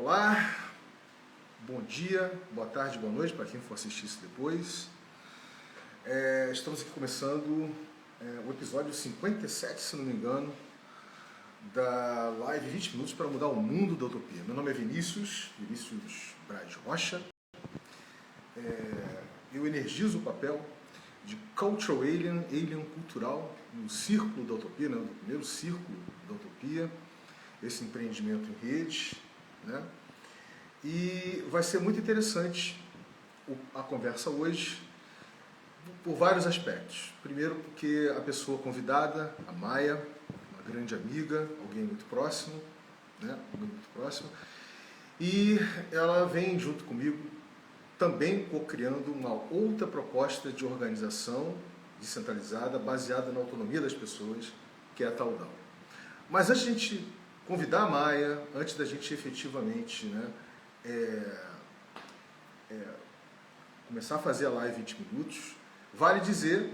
Olá, bom dia, boa tarde, boa noite para quem for assistir isso depois. Estamos aqui começando o episódio 57, se não me engano, da live 20 minutos para mudar o mundo da utopia. Meu nome é Vinícius Braz Rocha. Eu energizo o papel de Cultural Alien cultural, no Círculo da Utopia, no primeiro Círculo da Utopia, esse empreendimento em rede, né? E vai ser muito interessante a conversa hoje, por vários aspectos. Primeiro porque a pessoa convidada, a Maia, uma grande amiga, alguém muito próximo, né? E ela vem junto comigo também co-criando uma outra proposta de organização descentralizada, baseada na autonomia das pessoas, que é a tal DAO. Mas antes de a gente convidar a Maia, antes da gente efetivamente, né, começar a fazer a live 20 minutos, vale dizer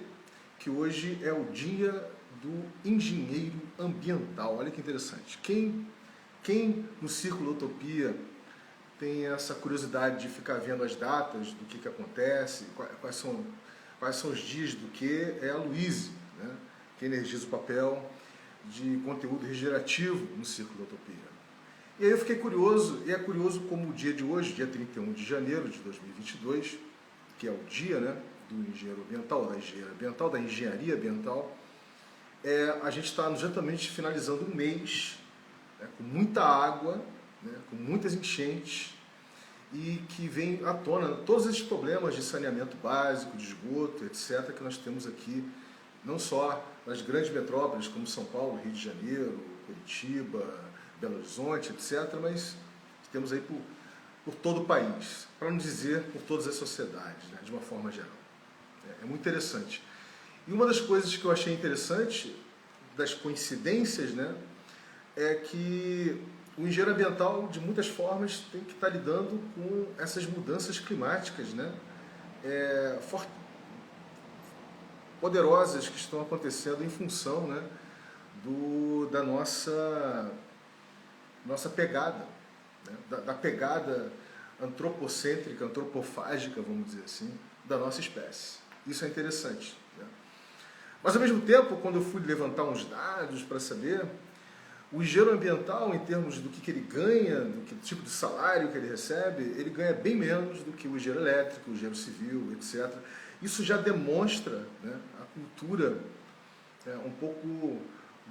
que hoje é o dia do engenheiro ambiental. Olha que interessante. Quem no Círculo Utopia tem essa curiosidade de ficar vendo as datas do que acontece, quais são os dias do que, é a Luíse, né, que energiza o papel de conteúdo regenerativo no Círculo Utopia. E aí eu fiquei curioso, e é curioso como o dia de hoje, dia 31 de janeiro de 2022, que é o dia, né, do engenheiro ambiental, da engenharia ambiental, a gente está exatamente finalizando um mês, né, com muita água, né, com muitas enchentes, e que vem à tona todos esses problemas de saneamento básico, de esgoto, etc., que nós temos aqui, não só nas grandes metrópoles como São Paulo, Rio de Janeiro, Curitiba, Belo Horizonte, etc., mas temos aí por todo o país, para não dizer por todas as sociedades, né, de uma forma geral. É muito interessante. E uma das coisas que eu achei interessante, das coincidências, né, é que o engenheiro ambiental, de muitas formas, tem que estar lidando com essas mudanças climáticas, né, poderosas que estão acontecendo em função, né, da nossa pegada, né, da pegada antropocêntrica, antropofágica, vamos dizer assim, da nossa espécie. Isso é interessante, né? Mas, ao mesmo tempo, quando eu fui levantar uns dados para saber, o engenheiro ambiental, em termos do que ele ganha, do tipo de salário que ele recebe, ele ganha bem menos do que o engenheiro elétrico, o engenheiro civil, etc. Isso já demonstra, né, a cultura, um pouco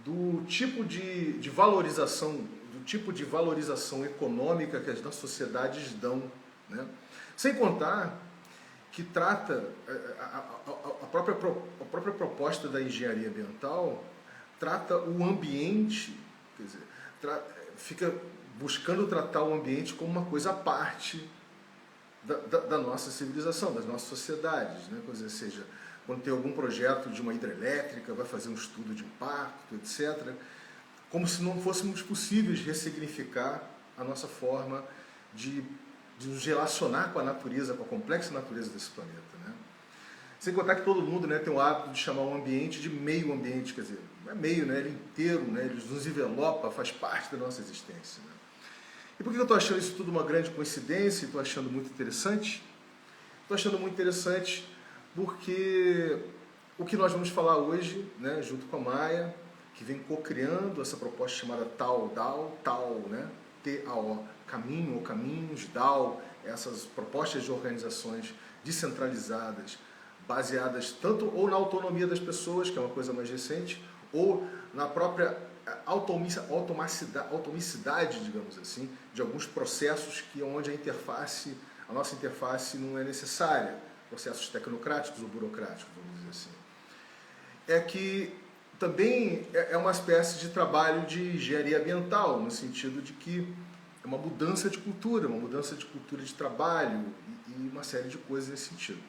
do tipo de valorização, econômica que as nossas sociedades dão, né? Sem contar que trata a própria proposta da engenharia ambiental, trata o ambiente, quer dizer, fica buscando tratar o ambiente como uma coisa à parte da nossa civilização, das nossas sociedades, né? Ou seja, quando tem algum projeto de uma hidrelétrica, vai fazer um estudo de impacto, etc., como se não fôssemos possíveis ressignificar a nossa forma de nos relacionar com a natureza, com a complexa natureza desse planeta, né? Sem contar que todo mundo, né, tem o hábito de chamar o ambiente de meio ambiente, quer dizer, não é meio, né, ele inteiro, né, ele nos envelopa, faz parte da nossa existência, né? E por que eu estou achando isso tudo uma grande coincidência e estou achando muito interessante? Estou achando muito interessante porque o que nós vamos falar hoje, né, junto com a Maia, que vem co-criando essa proposta chamada DAO, né, T-A-O, caminho ou caminhos, DAO, essas propostas de organizações descentralizadas, baseadas tanto ou na autonomia das pessoas, que é uma coisa mais recente, ou na própria automicidade, digamos assim, de alguns processos onde a nossa interface não é necessária, processos tecnocráticos ou burocráticos, vamos dizer assim. É que também é uma espécie de trabalho de engenharia ambiental, no sentido de que é uma mudança de cultura de trabalho e uma série de coisas nesse sentido.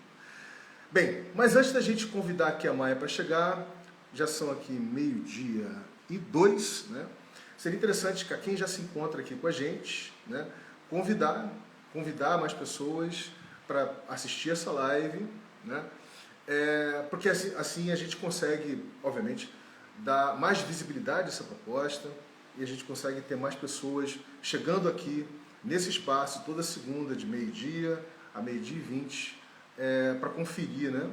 Bem, mas antes da gente convidar aqui a Maia para chegar, já são aqui 12:02, né? Seria interessante que quem já se encontra aqui com a gente, né, convidar mais pessoas para assistir essa live, né? Porque assim a gente consegue, obviamente, dar mais visibilidade a essa proposta e a gente consegue ter mais pessoas chegando aqui nesse espaço, toda segunda, de meio-dia a meio-dia e 20, para conferir, né?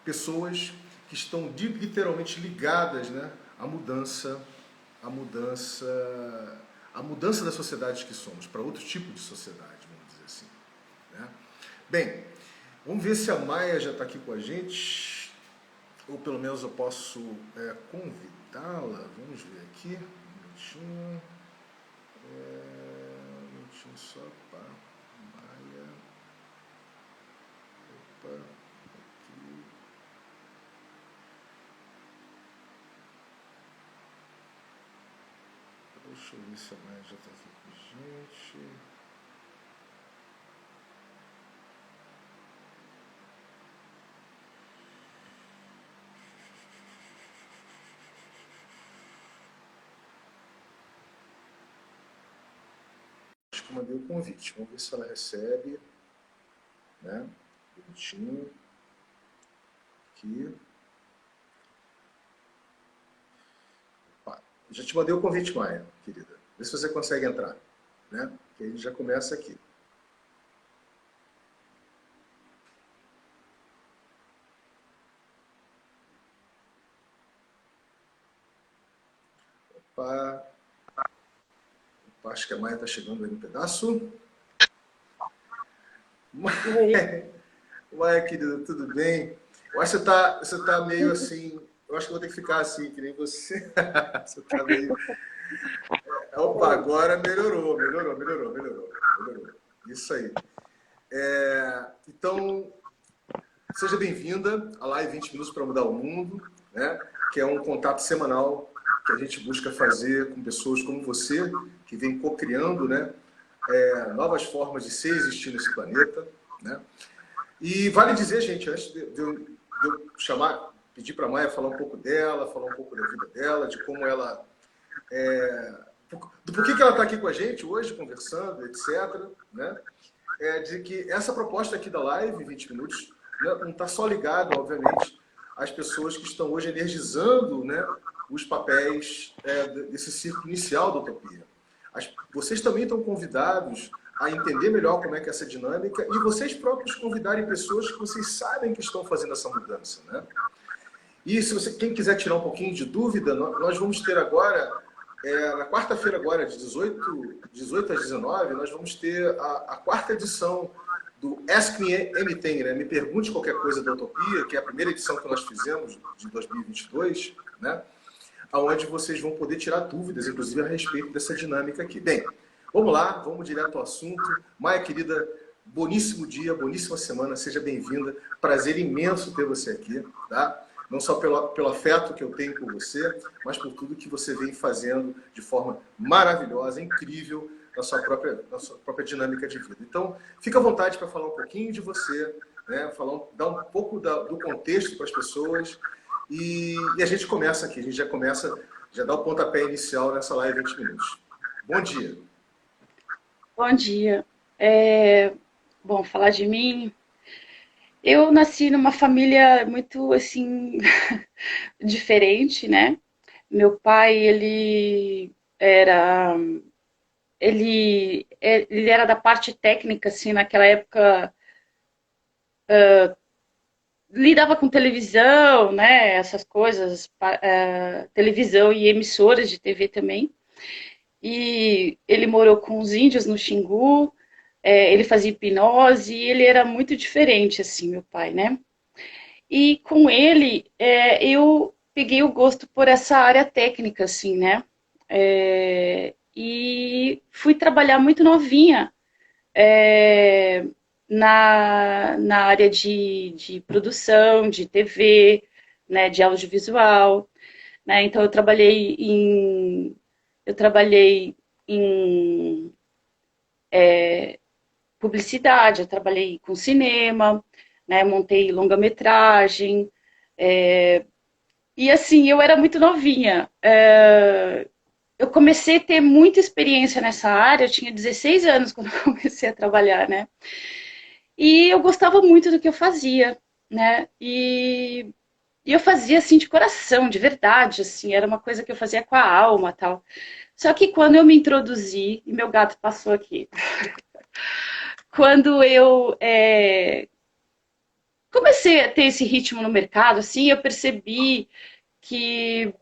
Pessoas que estão literalmente ligadas, né, à mudança, à mudança, à mudança da sociedade que somos, para outro tipo de sociedade, vamos dizer assim. Né? Bem, vamos ver se a Maia já está aqui com a gente, ou pelo menos eu posso convidá-la. Vamos ver aqui, um minutinho só, pá, Maia, opa, aqui. Deixa eu ver se a Maia já está aqui com a gente. Acho que eu mandei o convite. Vamos ver se ela recebe. Né? Bonitinho. Aqui. Opa. Já te mandei o convite, Maia, querida. Vê se você consegue entrar. Né? Que a gente já começa aqui. Opa. Opa, acho que a Maia está chegando aí no pedaço. Maia, querida, tudo bem? Eu acho que você tá meio assim. Eu acho que eu vou ter que ficar assim, que nem você. Você tá meio. Opa, agora melhorou. Isso aí. Então, seja bem-vinda à Live 20 Minutos para Mudar o Mundo, né? Que é um contato semanal que a gente busca fazer com pessoas como você, que vem co-criando, né? Novas formas de ser e existir nesse planeta, né? E vale dizer, gente, antes de eu chamar, pedir para a Maia falar um pouco dela, falar um pouco da vida dela, de como ela... do porquê que ela está aqui com a gente hoje, conversando, etc. Né? De que essa proposta aqui da live, 20 minutos, né, não está só ligada, obviamente, às pessoas que estão hoje energizando, né, os papéis desse círculo inicial da utopia. Vocês também estão convidados a entender melhor como é que é essa dinâmica e vocês próprios convidarem pessoas que vocês sabem que estão fazendo essa mudança. Né? E se quem quiser tirar um pouquinho de dúvida, nós vamos ter agora, na quarta-feira agora, de 18 às 19, nós vamos ter a quarta edição do Ask Me Anything, né? Me Pergunte Qualquer Coisa da Utopia, que é a primeira edição que nós fizemos de 2022, né? Onde vocês vão poder tirar dúvidas, inclusive, a respeito dessa dinâmica aqui. Bem, vamos lá, vamos direto ao assunto. Maia, querida, boníssimo dia, boníssima semana, seja bem-vinda. Prazer imenso ter você aqui, tá? Não só pelo afeto que eu tenho por você, mas por tudo que você vem fazendo de forma maravilhosa, incrível, na sua própria dinâmica de vida. Então, fica à vontade para falar um pouquinho de você, né? Dar um pouco do contexto para as pessoas. E a gente começa aqui, a gente já dá o pontapé inicial nessa live 20 minutos. Bom dia. Bom dia. Bom, falar de mim. Eu nasci numa família muito, assim, diferente, né? Meu pai, ele era da parte técnica, assim, naquela época, lidava com televisão, né? Essas coisas, televisão e emissoras de TV também. E ele morou com os índios no Xingu, ele fazia hipnose, e ele era muito diferente, assim, meu pai, né? E com ele, eu peguei o gosto por essa área técnica, assim, né? E fui trabalhar muito novinha na área de produção, de TV, né, de audiovisual, né? Então eu trabalhei em publicidade, eu trabalhei com cinema, né, montei longa-metragem, e assim, eu era muito novinha. Eu comecei a ter muita experiência nessa área, eu tinha 16 anos quando eu comecei a trabalhar, né? E eu gostava muito do que eu fazia, né? E eu fazia assim de coração, de verdade, assim, era uma coisa que eu fazia com a alma, tal. Só que quando eu me introduzi, e meu gato passou aqui, quando eu comecei a ter esse ritmo no mercado, assim, eu percebi que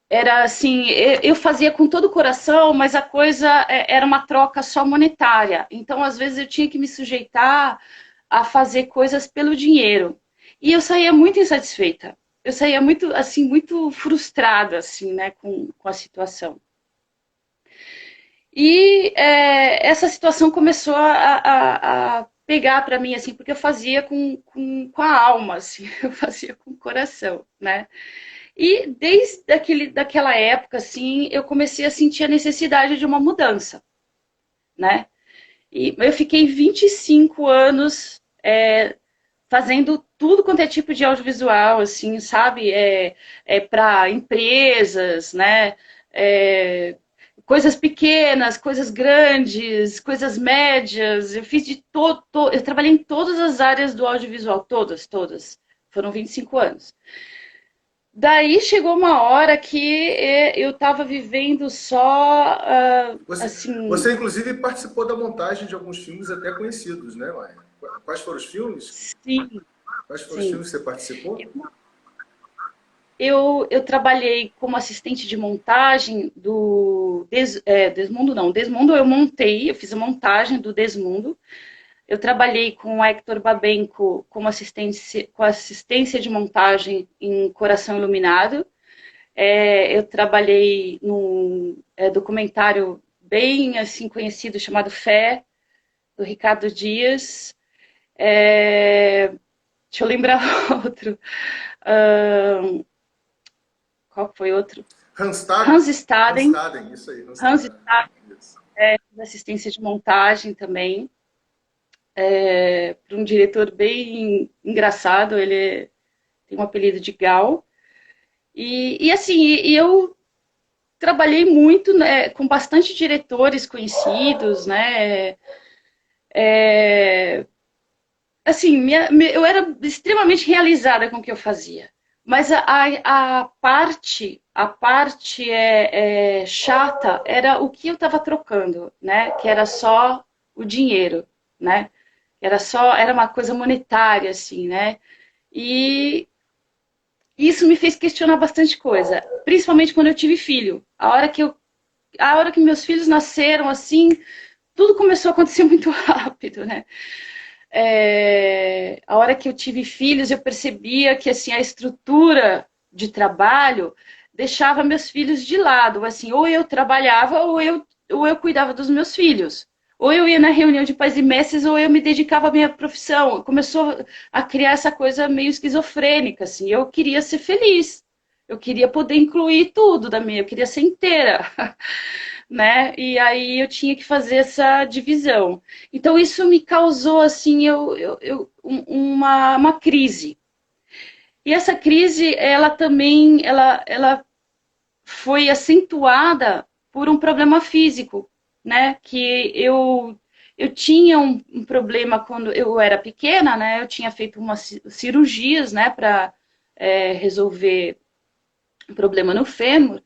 era assim, eu fazia com todo o coração, mas a coisa era uma troca só monetária. Então, às vezes, eu tinha que me sujeitar a fazer coisas pelo dinheiro. E eu saía muito insatisfeita. Eu saía muito, assim, muito frustrada, assim, né, com a situação. E essa situação começou a pegar para mim, assim, porque eu fazia com a alma, assim, eu fazia com o coração, né? E desde daquela época, assim, eu comecei a sentir a necessidade de uma mudança, né? E eu fiquei 25 anos fazendo tudo quanto é tipo de audiovisual, assim, sabe? Para empresas, né? É, coisas pequenas, coisas grandes, coisas médias. Eu fiz de eu trabalhei em todas as áreas do audiovisual, todas, todas. Foram 25 anos. Daí chegou uma hora que eu estava vivendo só, assim, Você, inclusive, participou da montagem de alguns filmes até conhecidos, né, Maia? Quais foram os filmes? sim, Quais foram os sim. filmes que você participou? Eu trabalhei como assistente de montagem do Desmundo, não. Desmundo eu montei, eu fiz a montagem do Desmundo. Eu trabalhei com o Hector Babenco como com assistência de montagem em Coração Iluminado. Eu trabalhei num documentário bem assim conhecido chamado Fé, do Ricardo Dias. Deixa eu lembrar outro. Uh, qual foi outro? Hans Hans Staden. Staden, isso aí, Hans Hans Staden. Staden, Isso. assistência de montagem também. Para um diretor bem engraçado, ele tem um apelido de Gal. E assim, eu trabalhei muito, né, com bastante diretores conhecidos, né? Assim, eu era extremamente realizada com o que eu fazia. Mas a parte chata era o que eu estava trocando, né? Que era só o dinheiro, né? Era uma coisa monetária, assim, né? E isso me fez questionar bastante coisa, principalmente quando eu tive filho. A hora que meus filhos nasceram, assim, tudo começou a acontecer muito rápido, né? A hora que eu tive filhos, eu percebia que assim a estrutura de trabalho deixava meus filhos de lado. Assim, ou eu trabalhava ou eu cuidava dos meus filhos. Ou eu ia na reunião de pais e mestres, ou eu me dedicava à minha profissão. Começou a criar essa coisa meio esquizofrênica, assim. Eu queria ser feliz. Eu queria poder incluir tudo da minha, eu queria ser inteira. Né? E aí eu tinha que fazer essa divisão. Então isso me causou assim uma crise. E essa crise, ela também, ela foi acentuada por um problema físico, né? Que eu tinha um problema quando eu era pequena, né? Eu tinha feito umas cirurgias, né? Para resolver um problema no fêmur.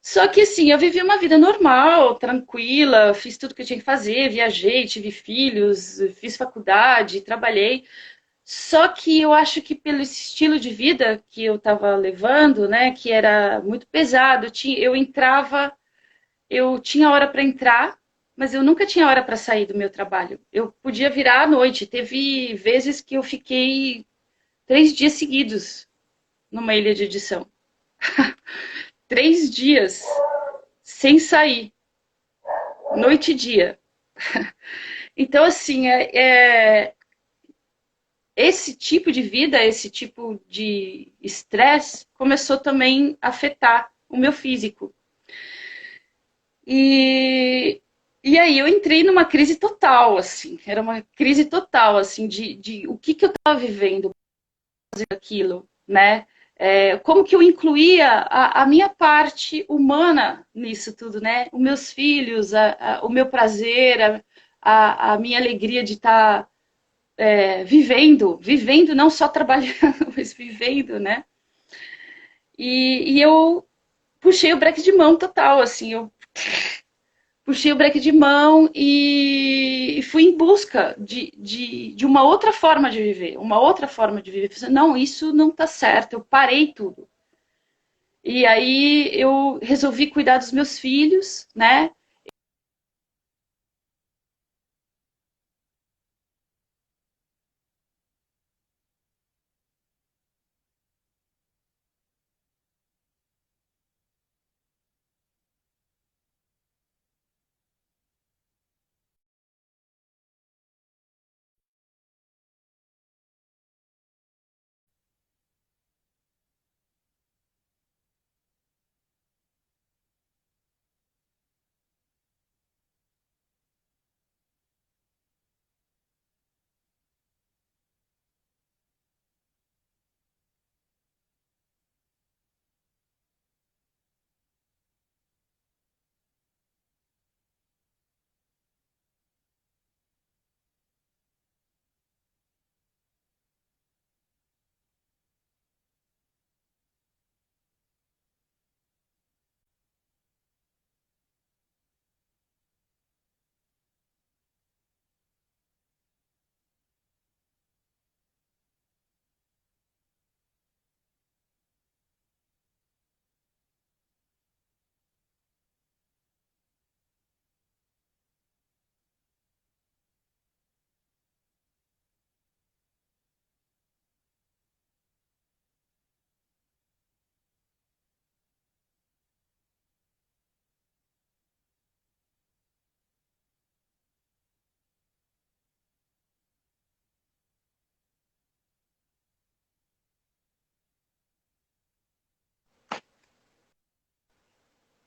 Só que assim, eu vivi uma vida normal, tranquila, fiz tudo que eu tinha que fazer, viajei, tive filhos, fiz faculdade, trabalhei. Só que eu acho que pelo estilo de vida que eu estava levando, né, que era muito pesado, eu entrava, eu tinha hora para entrar, mas eu nunca tinha hora para sair do meu trabalho. Eu podia virar à noite. Teve vezes que eu fiquei 3 dias seguidos numa ilha de edição. 3 dias sem sair, noite e dia. Então, assim, esse tipo de vida, esse tipo de estresse começou também a afetar o meu físico. E aí eu entrei numa crise total, assim, era uma crise total, assim, de o que eu estava vivendo fazendo aquilo, né? Como que eu incluía a minha parte humana nisso tudo, né? Os meus filhos, o meu prazer, a minha alegria de estar vivendo, não só trabalhando, mas vivendo, né? E eu puxei o breque de mão total, assim, eu puxei o breque de mão e fui em busca de uma outra forma de viver, uma outra forma de viver. Falei, não, isso não tá certo, eu parei tudo. E aí eu resolvi cuidar dos meus filhos, né?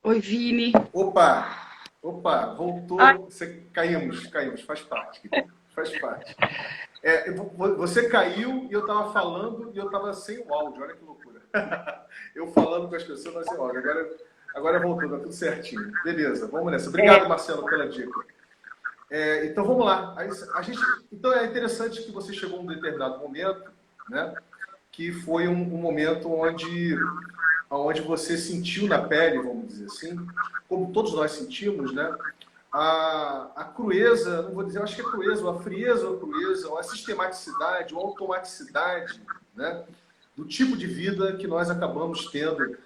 Oi, Vini. Opa! Opa, Ai, voltou. Caímos, faz parte, querido, faz parte. Você caiu e eu estava falando e eu estava sem o áudio, olha que loucura. Eu falando com as pessoas, mas sem áudio. Agora voltou, tá tudo certinho. Beleza, vamos nessa. Obrigado, Marcelo, pela dica. Então vamos lá. Então é interessante que você chegou a um determinado momento, né? Que foi um momento onde você sentiu na pele, vamos dizer assim, como todos nós sentimos, né? A crueza, não vou dizer, eu acho que é crueza, ou a frieza ou a crueza, ou a sistematicidade, ou a automaticidade, né? Do tipo de vida que nós acabamos tendo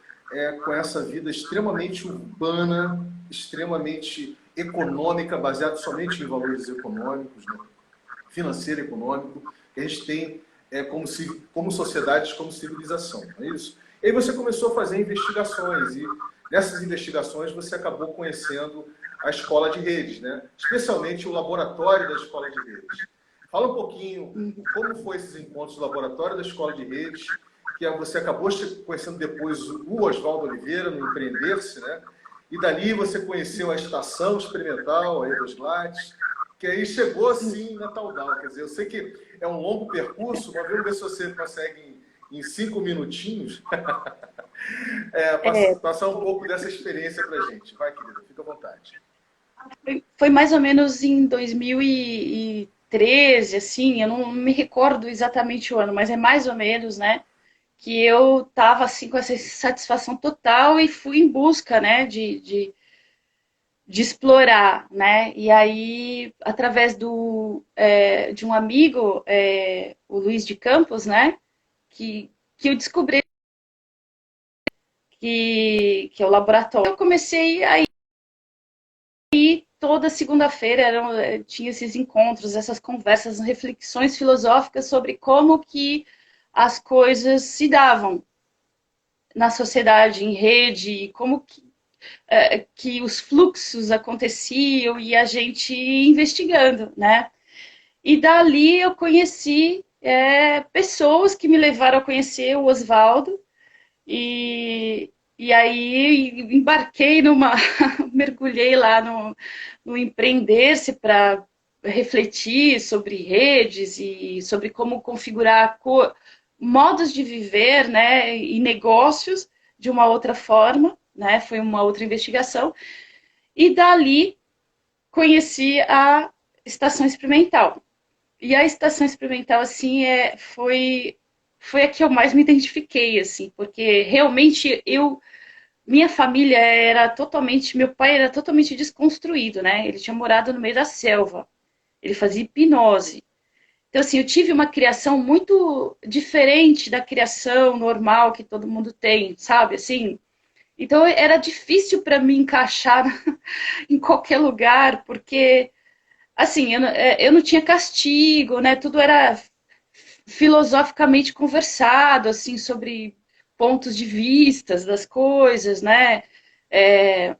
com essa vida extremamente urbana, extremamente econômica, baseada somente em valores econômicos, né? Financeiro e econômico, que a gente tem como sociedade, como civilização, não é isso? E aí você começou a fazer investigações, e nessas investigações você acabou conhecendo a escola de redes, né? Especialmente o laboratório da escola de redes. Fala um pouquinho como foi esses encontros do laboratório da escola de redes, que você acabou conhecendo depois o Oswaldo Oliveira, no Empreender-se, né? E dali você conheceu a estação experimental, a Evoslat, que aí chegou assim na Taudal. Quer dizer, eu sei que é um longo percurso, mas vamos ver se você consegue, em 5 minutinhos, é, passar um pouco dessa experiência para a gente. Vai, querida, fica à vontade. foi mais ou menos em 2013, assim, eu não me recordo exatamente o ano, mas é mais ou menos, né? Que eu estava assim com essa satisfação total e fui em busca, né, de explorar, né? E aí, através de um amigo, o Luiz de Campos, né, que eu descobri que é o laboratório. Eu comecei a ir toda segunda-feira, tinha esses encontros, essas conversas, reflexões filosóficas sobre como que as coisas se davam na sociedade, em rede, como que os fluxos aconteciam e a gente investigando, né? E dali eu conheci pessoas que me levaram a conhecer o Oswaldo e aí embarquei mergulhei lá no Empreender-se para refletir sobre redes e sobre como configurar modos de viver, né, e negócios de uma outra forma, né, foi uma outra investigação, e dali conheci a estação experimental. E a estação experimental, assim, foi a que eu mais me identifiquei, assim, porque realmente eu minha família era totalmente, meu pai era totalmente desconstruído, né? Ele tinha morado no meio da selva, ele fazia hipnose. Então, assim, eu tive uma criação muito diferente da criação normal que todo mundo tem, sabe? Assim, então era difícil para mim encaixar em qualquer lugar, porque, assim, eu não tinha castigo, né? Tudo era filosoficamente conversado, assim, sobre pontos de vistas das coisas, né? É,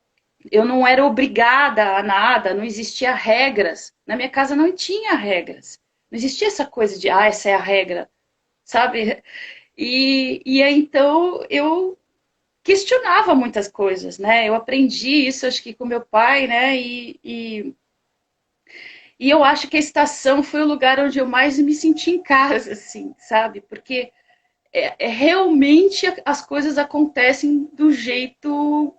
eu não era obrigada a nada, não existia regras. Na minha casa não tinha regras. Não existia essa coisa de, essa é a regra, sabe? E aí, então eu questionava muitas coisas, né? Eu aprendi isso, acho que com meu pai, né? E eu acho que a estação foi o lugar onde eu mais me senti em casa, assim, sabe? Porque realmente as coisas acontecem do jeito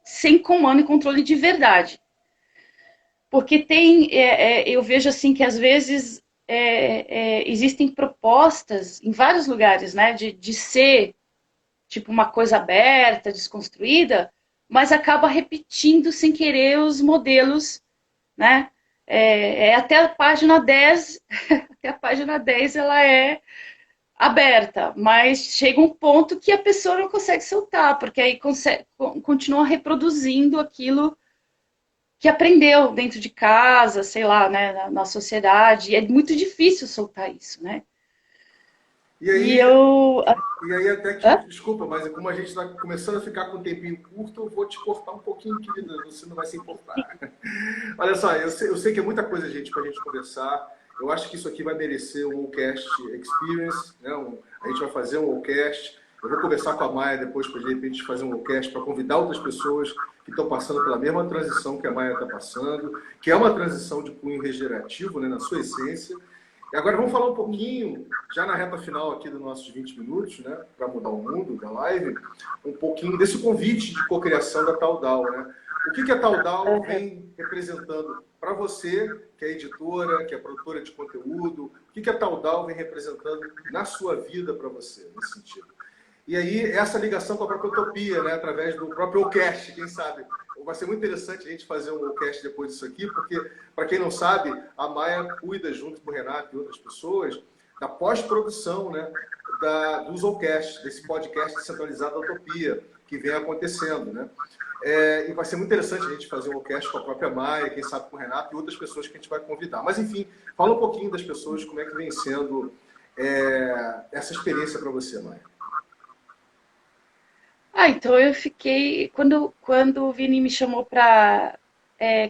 sem comando e controle de verdade. Porque eu vejo assim que às vezes existem propostas em vários lugares, né, de ser tipo uma coisa aberta, desconstruída, mas acaba repetindo sem querer os modelos, né? Até a página 10, até a página 10 ela é aberta, mas chega um ponto que a pessoa não consegue soltar, porque aí continua reproduzindo aquilo que aprendeu dentro de casa, sei lá, né, na sociedade, e é muito difícil soltar isso, né? E E aí, eu. e aí até que, Hã? desculpa, mas como a gente está começando a ficar com um tempinho curto, eu vou te cortar um pouquinho, querida, você não vai se importar. Olha só, eu sei que é muita coisa, gente, para a gente conversar. Eu acho que isso aqui vai merecer um Wallcast Experience, né? A gente vai fazer um Wallcast. Eu vou conversar com a Maia depois para, de repente, fazer um Wallcast para convidar outras pessoas que estão passando pela mesma transição que a Maia está passando, que é uma transição de cunho regenerativo, né, na sua essência. E agora vamos falar um pouquinho, já na reta final aqui dos nossos 20 minutos, né, para mudar o mundo da live, um pouquinho desse convite de cocriação da Taudal, né? O que a Taudal vem representando para você, que é editora, que é produtora de conteúdo? O que a Taudal vem representando na sua vida para você, nesse sentido? E aí, essa ligação com a própria Utopia, né, através do próprio Ocast, quem sabe? Vai ser muito interessante a gente fazer um Ocast depois disso aqui, porque, para quem não sabe, a Maia cuida, junto com o Renato e outras pessoas, da pós-produção, né, dos Ocasts, desse podcast descentralizado da Utopia, que vem acontecendo, né? E vai ser muito interessante a gente fazer um Ocast com a própria Maia, quem sabe com o Renato e outras pessoas que a gente vai convidar. Mas, enfim, fala um pouquinho das pessoas, como é que vem sendo essa experiência para você, Maia. Então eu fiquei. Quando o Vini me chamou para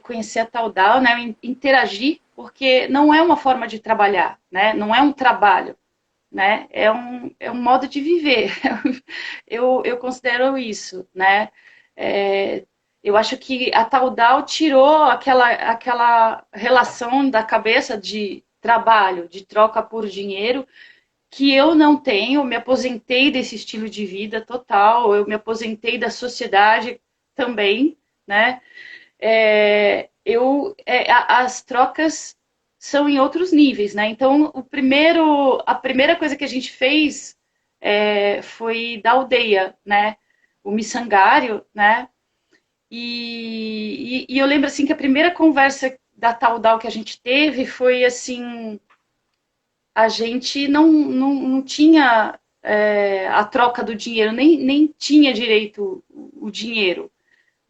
conhecer a Taudal, né, interagir, porque não é uma forma de trabalhar, né, não é um trabalho, né, é um modo de viver. Eu considero isso, né. É, eu acho que a Taudal tirou aquela relação da cabeça de trabalho, de troca por dinheiro, que eu não tenho, eu me aposentei desse estilo de vida total, eu me aposentei da sociedade também, né? As trocas são em outros níveis, né? Então, a primeira coisa que a gente fez foi da aldeia, né? O missangário, né? E eu lembro assim que a primeira conversa da Taudal que a gente teve foi assim, a gente não tinha a troca do dinheiro, nem tinha direito o dinheiro,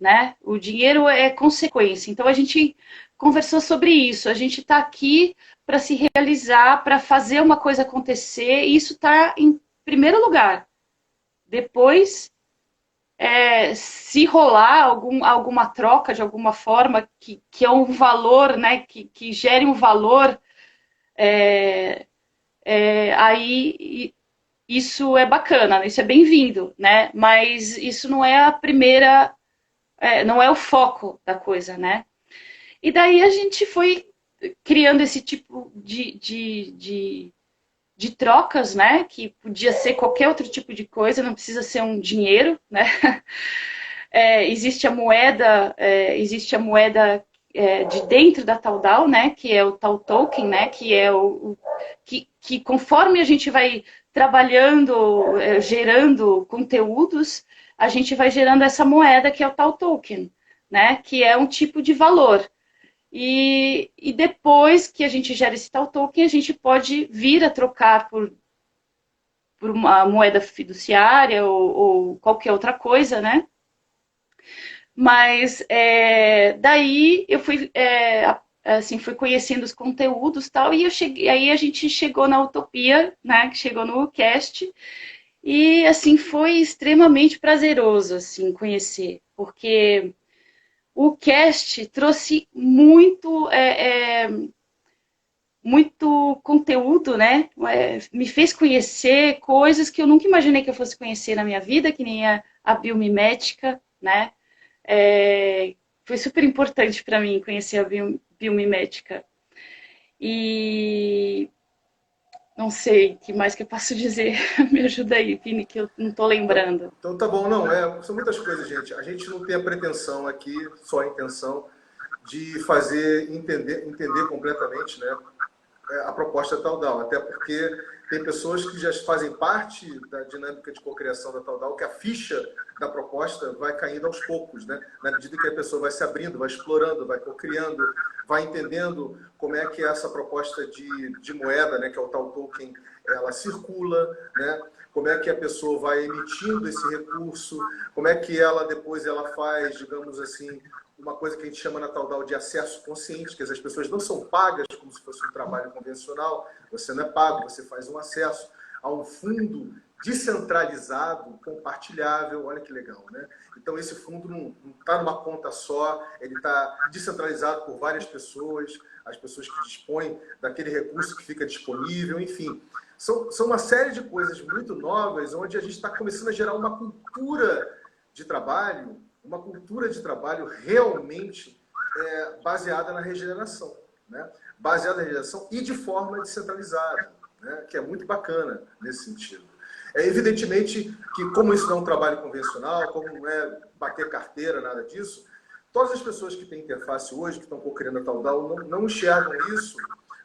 né? O dinheiro é consequência. Então a gente conversou sobre isso. A gente está aqui para se realizar, para fazer uma coisa acontecer, e isso está em primeiro lugar. Depois, se rolar alguma troca de alguma forma que é um valor, né? Que gere um valor, aí isso é bacana, isso é bem-vindo, né? Mas isso não é a primeira, não é o foco da coisa, né? E daí a gente foi criando esse tipo de trocas, né? Que podia ser qualquer outro tipo de coisa, não precisa ser um dinheiro, né? Existe a moeda de dentro da Taudal, né? Que é o Tal Token, né? Que é que conforme a gente vai trabalhando, gerando conteúdos, a gente vai gerando essa moeda que é o tal token, né? Que é um tipo de valor. E depois que a gente gera esse tal token, a gente pode vir a trocar por uma moeda fiduciária ou qualquer outra coisa, né? Mas daí eu fui, assim, fui conhecendo os conteúdos e tal, e eu cheguei, aí a gente chegou na Utopia, né? Que chegou no Cast, e assim foi extremamente prazeroso assim conhecer, porque o Cast trouxe muito conteúdo, né? Me fez conhecer coisas que eu nunca imaginei que eu fosse conhecer na minha vida, que nem a biomimética, né? Foi super importante para mim conhecer a biomimética. E não sei o que mais que eu posso dizer. Me ajuda aí, Vini, que eu não estou lembrando. Então tá bom, não, são muitas coisas, gente. A gente não tem a pretensão aqui, só a intenção de fazer entender completamente, né, a proposta da Taudal, até porque tem pessoas que já fazem parte da dinâmica de cocriação da Taudal, que a ficha da proposta vai caindo aos poucos, né? Na medida que a pessoa vai se abrindo, vai explorando, vai cocriando, vai entendendo como é que essa proposta de moeda, né, que é o tal token, ela circula, né? Como é que a pessoa vai emitindo esse recurso, como é que ela depois ela faz, digamos assim, uma coisa que a gente chama na Taudal de acesso consciente, que as pessoas não são pagas como se fosse um trabalho convencional, você não é pago, você faz um acesso a um fundo descentralizado, compartilhável, olha que legal, né? Então esse fundo não está numa conta só, ele está descentralizado por várias pessoas, as pessoas que dispõem daquele recurso que fica disponível, enfim. São uma série de coisas muito novas, onde a gente está começando a gerar uma cultura de trabalho realmente baseada na regeneração, né? Baseada na regeneração e de forma descentralizada, né? Que é muito bacana nesse sentido. Evidentemente que, como isso não é um trabalho convencional, como não é bater carteira, nada disso, todas as pessoas que têm interface hoje, que estão co-criando a Taudal, não enxergam isso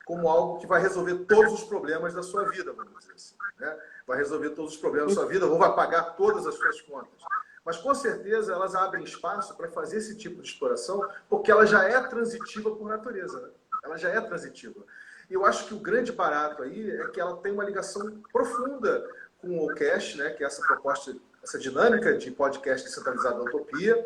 como algo que vai resolver todos os problemas da sua vida, vamos dizer assim, né? Vai resolver todos os problemas da sua vida, ou vai pagar todas as suas contas. Mas, com certeza, elas abrem espaço para fazer esse tipo de exploração, porque ela já é transitiva por natureza, né? Ela já é transitiva. E eu acho que o grande barato aí é que ela tem uma ligação profunda com o Cast, né? Que é essa proposta, essa dinâmica de podcast descentralizado da Utopia,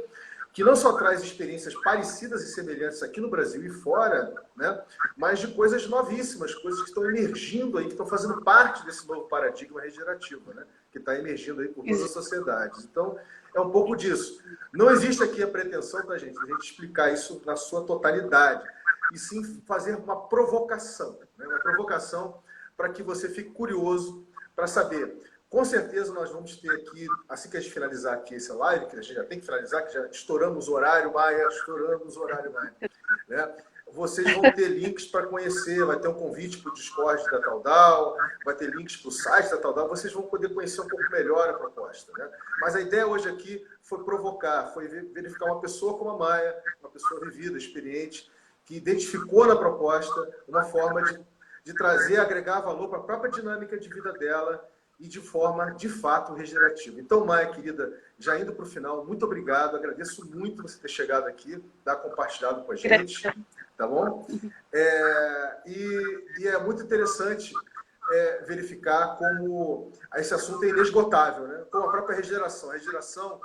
que não só traz experiências parecidas e semelhantes aqui no Brasil e fora, né, mas de coisas novíssimas, coisas que estão emergindo aí, que estão fazendo parte desse novo paradigma regenerativo, né, que está emergindo aí por todas as sociedades. Então, é um pouco disso. Não existe aqui a pretensão, tá, gente, de a gente explicar isso na sua totalidade, e sim fazer uma provocação, né, uma provocação para que você fique curioso para saber. Com certeza nós vamos ter aqui, assim que a gente finalizar aqui essa live, que a gente já tem que finalizar, que já estouramos o horário, Maia, né? Vocês vão ter links para conhecer, vai ter um convite para o Discord da Taudal, vai ter links para o site da Taudal, vocês vão poder conhecer um pouco melhor a proposta, né? Mas a ideia hoje aqui foi provocar, foi verificar uma pessoa como a Maia, uma pessoa vivida, experiente, que identificou na proposta uma forma de trazer, agregar valor para a própria dinâmica de vida dela, e de forma, de fato, regenerativa. Então, Maia, querida, já indo para o final, muito obrigado, agradeço muito você ter chegado aqui, dar compartilhado com a gente, tá bom? E é muito interessante verificar como esse assunto é inesgotável, né? Como a própria regeneração. A regeneração,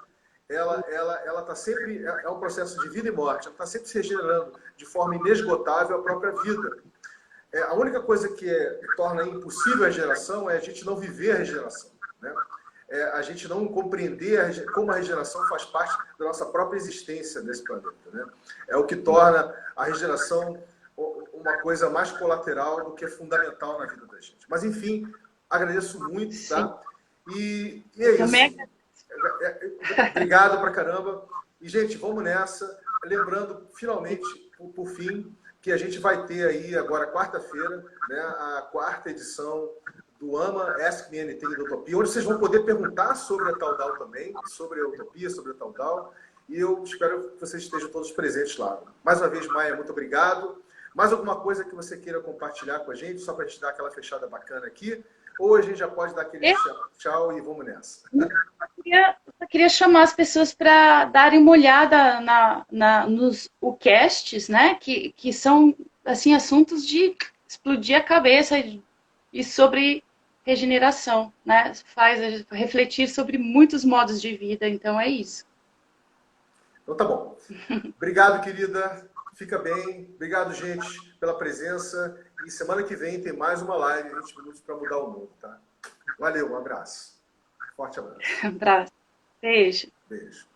ela está sempre, é um processo de vida e morte, ela está sempre se regenerando de forma inesgotável a própria vida. A única coisa que torna impossível a regeneração é a gente não viver a regeneração, né? A gente não compreender como a regeneração faz parte da nossa própria existência nesse planeta, né? É o que torna a regeneração uma coisa mais colateral do que fundamental na vida da gente. Mas, enfim, agradeço muito, tá? E é isso. Obrigado pra caramba. E, gente, vamos nessa. Lembrando, finalmente, por fim, que a gente vai ter aí agora, quarta-feira, né, a quarta edição do AMA Ask Me Anything da Utopia, onde vocês vão poder perguntar sobre a Taudal também, sobre a Utopia, sobre a Taudal, e eu espero que vocês estejam todos presentes lá. Mais uma vez, Maia, muito obrigado. Mais alguma coisa que você queira compartilhar com a gente, só para a gente dar aquela fechada bacana aqui? ou a gente já pode dar aquele Eu tchau e vamos nessa? só queria chamar as pessoas para darem uma olhada nos casts, né? Que são assim assuntos de explodir a cabeça e sobre regeneração, né? Faz a gente refletir sobre muitos modos de vida. Então é isso. Então tá bom. Obrigado, querida. Fica bem. Obrigado, gente, pela presença. E semana que vem tem mais uma live, 20 minutos para mudar o mundo, tá? Valeu, um abraço. Forte abraço. Um abraço. Beijo. Beijo.